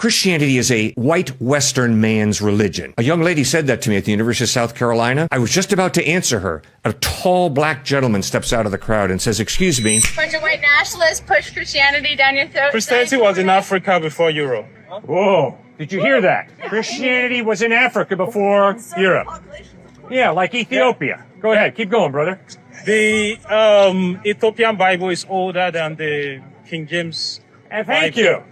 Christianity is a white Western man's religion. A young lady said that to me at the University of South Carolina. I was just about to answer her. A tall black gentleman steps out of the crowd and says, "Excuse me." A bunch of white nationalists push Christianity down your throat. Christianity was in Africa before Europe. Whoa. Did you hear that? Christianity was in Africa before Europe. Yeah, like Ethiopia. Go ahead. Keep going, brother. The Ethiopian Bible is older than the King James And thank Bible. you.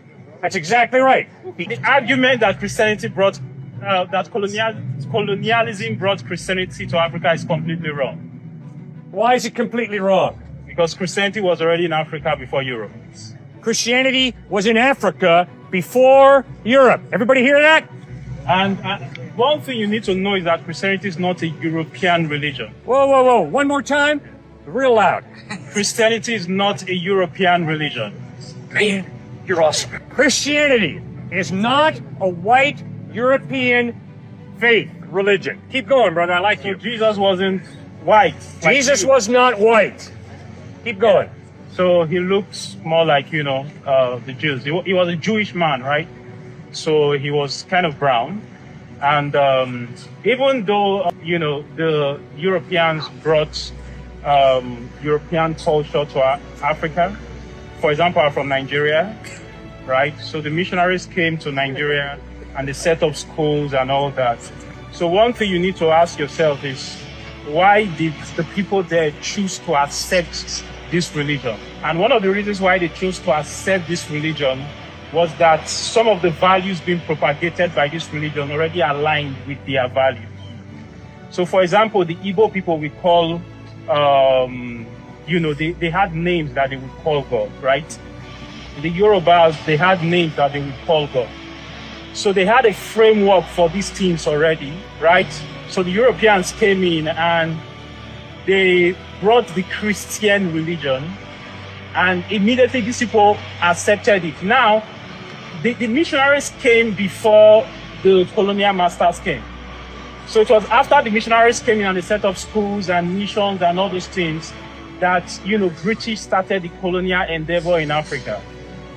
That's exactly right. The argument that Christianity brought, that colonialism brought Christianity to Africa is completely wrong. Why is it completely wrong? Because Christianity was already in Africa before Europe. Christianity was in Africa before Europe. Everybody hear that? And one thing you need to know is that Christianity is not a European religion. Whoa, whoa, whoa. One more time. Real loud. Christianity is not a European religion. Man, you're awesome. Christianity is not a white European faith religion. Keep going, brother. I like So you. Jesus wasn't white. like Jesus you. was not white. Keep going. So he looked more like, the Jews. He was a Jewish man, right? So he was kind of brown. And even though, the Europeans brought European culture to Africa, for example, I'm from Nigeria, right? So the missionaries came to Nigeria and they set up schools and all that. So one thing you need to ask yourself is, why did the people there choose to accept this religion? And one of the reasons why they chose to accept this religion was that some of the values being propagated by this religion already aligned with their values. So for example, the Igbo people we call, they had names that they would call God, right? The Yorubas, they had names that they would call God. So they had a framework for these things already, right? So the Europeans came in and they brought the Christian religion, and immediately these people accepted it. Now, the missionaries came before the colonial masters came. So it was after the missionaries came in and they set up schools and missions and all those things that, British started the colonial endeavor in Africa.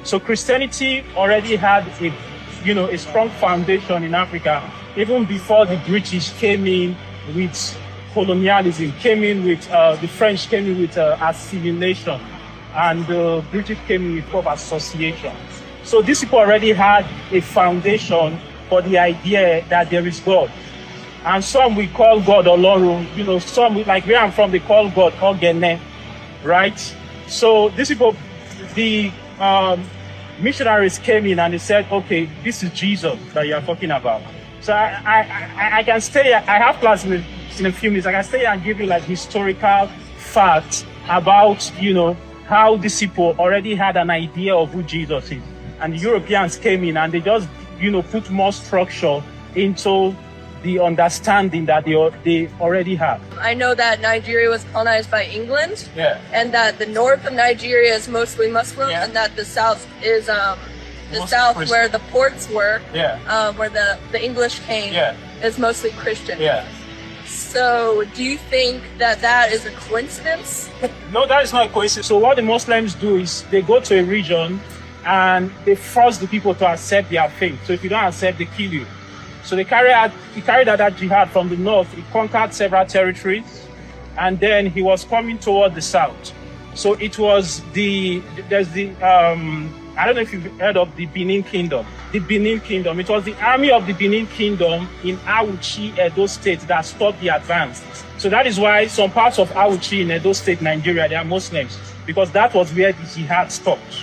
So Christianity already had a strong foundation in Africa, even before the British came in with colonialism, the French came in with assimilation, and the British came in with form of association. So these people already had a foundation for the idea that there is God. And some we call God Olorun, some, like where I'm from, they call God Ogene, right? So these people, the missionaries came in and they said, okay, this is Jesus that you are talking about. So I can stay, I have class in a few minutes, I can stay and give you like historical facts about, how these people already had an idea of who Jesus is. And the Europeans came in and they just, put more structure into the understanding that they already have. I know that Nigeria was colonized by England, Yeah. and that the north of Nigeria is mostly Muslim, Yeah. and that the south is the Mostly south Christian. where the ports were, Yeah. where the English came, Yeah. is mostly Christian. Yeah. So, do you think that is a coincidence? No, that is not a coincidence. So what the Muslims do is they go to a region and they force the people to accept their faith. So if you don't accept, they kill you. So he carried out that jihad from the north. He conquered several territories, and then he was coming toward the south. So it was I don't know if you've heard of the Benin Kingdom. The Benin Kingdom. It was the army of the Benin Kingdom in Auchi, Edo State, that stopped the advance. So that is why some parts of Auchi in Edo State, Nigeria, they are Muslims, because that was where the jihad stopped.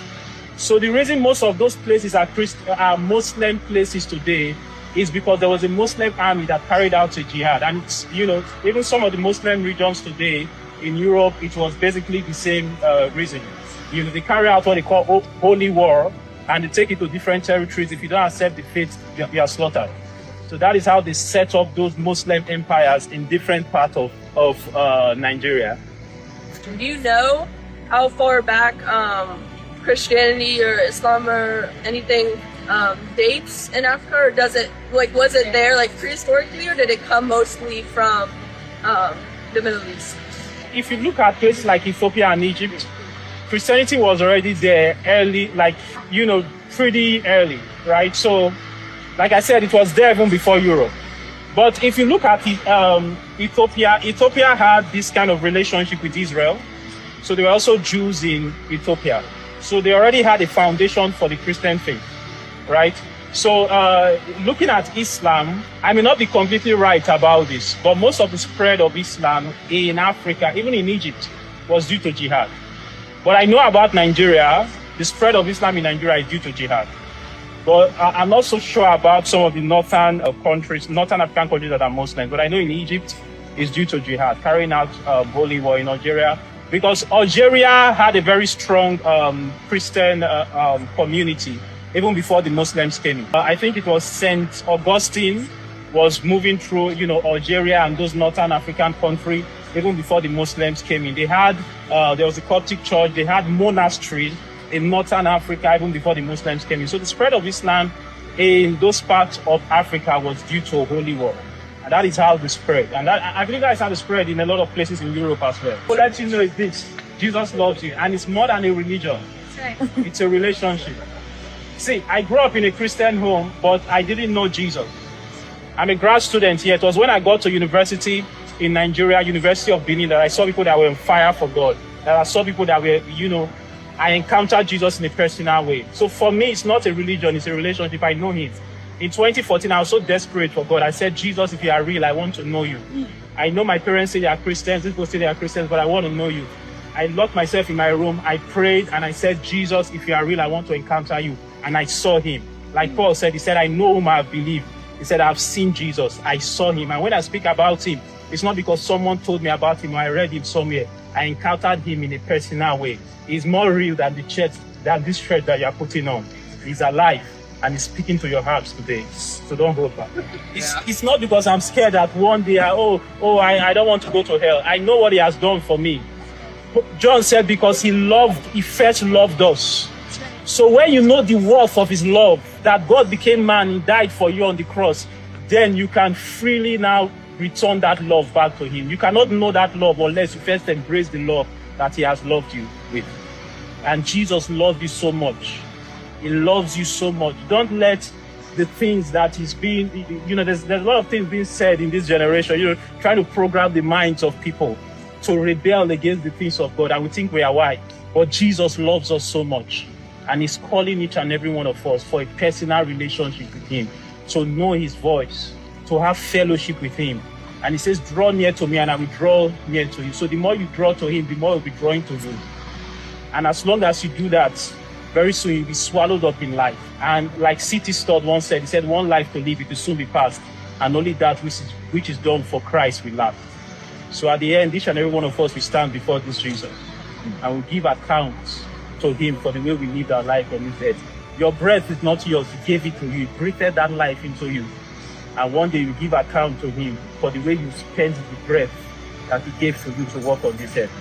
So the reason most of those places are Muslim places today is because there was a Muslim army that carried out a jihad. And it's, even some of the Muslim regions today in Europe, it was basically the same reason. They carry out what they call holy war, and they take it to different territories. If you don't accept the faith, you are slaughtered. So that is how they set up those Muslim empires in different parts of Nigeria. Do you know how far back Christianity or Islam or anything dates in Africa, or was it there prehistorically, or did it come mostly from the Middle East? If you look at places like Ethiopia and Egypt, Christianity was already there early, pretty early. right? So, like I said, it was there even before Europe. But if you look at it, Ethiopia had this kind of relationship with Israel. So there were also Jews in Ethiopia. So they already had a foundation for the Christian faith, right? So looking at Islam, I may not be completely right about this, but most of the spread of Islam in Africa, even in Egypt, was due to jihad. But I know about Nigeria, the spread of Islam in Nigeria is due to jihad. But I'm not so sure about some of the northern African countries that are Muslim. But I know in Egypt, it's due to jihad, carrying out holy war in Algeria. Because Algeria had a very strong Christian community, even before the Muslims came in. I think it was Saint Augustine was moving through, Algeria and those northern African countries, even before the Muslims came in. They had, there was a Coptic church, they had monasteries in northern Africa, even before the Muslims came in. So the spread of Islam in those parts of Africa was due to holy war. And that is how the spread. And I believe that is how the spread in a lot of places in Europe as well. What let you know is this: Jesus loves you. And it's more than a religion. That's right. It's a relationship. See, I grew up in a Christian home, but I didn't know Jesus. I'm a grad student here. It was when I got to university in Nigeria, University of Benin, that I saw people that were on fire for God. That I saw people that were, I encountered Jesus in a personal way. So for me, it's not a religion, it's a relationship. I know him. In 2014, I was so desperate for God. I said, Jesus, if you are real, I want to know you. I know my parents say they are Christians, people say they are Christians, but I want to know you. I locked myself in my room, I prayed, and I said, Jesus, if you are real, I want to encounter you. And I saw him. Like Paul said, he said, I know whom I have believed. He said, I have seen Jesus. I saw him. And when I speak about him, it's not because someone told me about him or I read him somewhere. I encountered him in a personal way. He's more real than the church, than this church that you are putting on. He's alive and he's speaking to your hearts today. So don't hold back. It's not because I'm scared that one day, I don't want to go to hell. I know what he has done for me. John said because he first loved us. So when you know the worth of his love, that God became man, he died for you on the cross, then you can freely now return that love back to him. You cannot know that love unless you first embrace the love that he has loved you with. And Jesus loved you so much. He loves you so much. Don't let the things that is being, there's a lot of things being said in this generation, trying to program the minds of people to rebel against the things of God. And we think we are white. But Jesus loves us so much. And he's calling each and every one of us for a personal relationship with him, to know his voice, to have fellowship with him. And he says, draw near to me and I will draw near to you. So the more you draw to him, the more he'll be drawing to you. And as long as you do that, very soon you'll be swallowed up in life. And like C.T. Studd once said, he said, one life to live, it will soon be past. And only that which is done for Christ will last. So at the end, each and every one of us will stand before this Jesus and will give account to him for the way we lived our life on this earth. Your breath is not yours, he gave it to you, he breathed that life into you. And one day you give account to him for the way you spent the breath that he gave to you to walk on this earth.